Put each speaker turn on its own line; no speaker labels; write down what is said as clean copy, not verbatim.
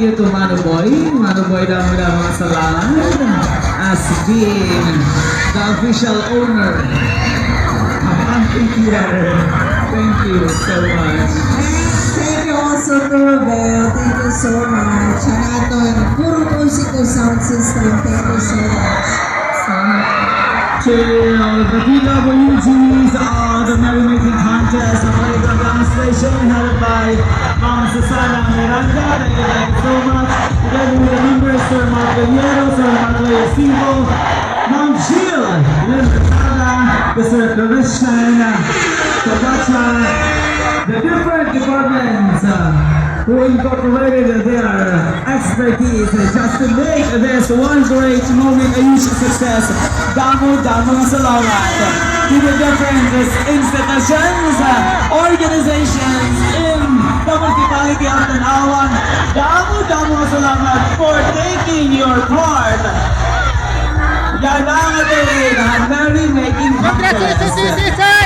thank you to Manuboy. Manuboy damo-damo mga salamat as being the official owner of Amphitheater. Thank you so much.
Thank you also to Robel. Thank you so much. Ang aton Puro Musical Sound System. Thank you so much.
To the PWGs of the Merrymaking Contest of Playground Demonstration headed by Ma'am Susana Miranda. Thank you so much. Together with the members, Sir Mark Villero, Sir Marley Sivo, Ma'am Jill Limbertada, Mr. Christian Kabacha, the different departments who incorporated their expertise just to make this one great moment a huge success. Damo-damo ng salamat to the different institutions, organizations in the municipality of Tanawan. Damo-damo ng salamat for taking your part. Yan ang ating Merrymaking Contest.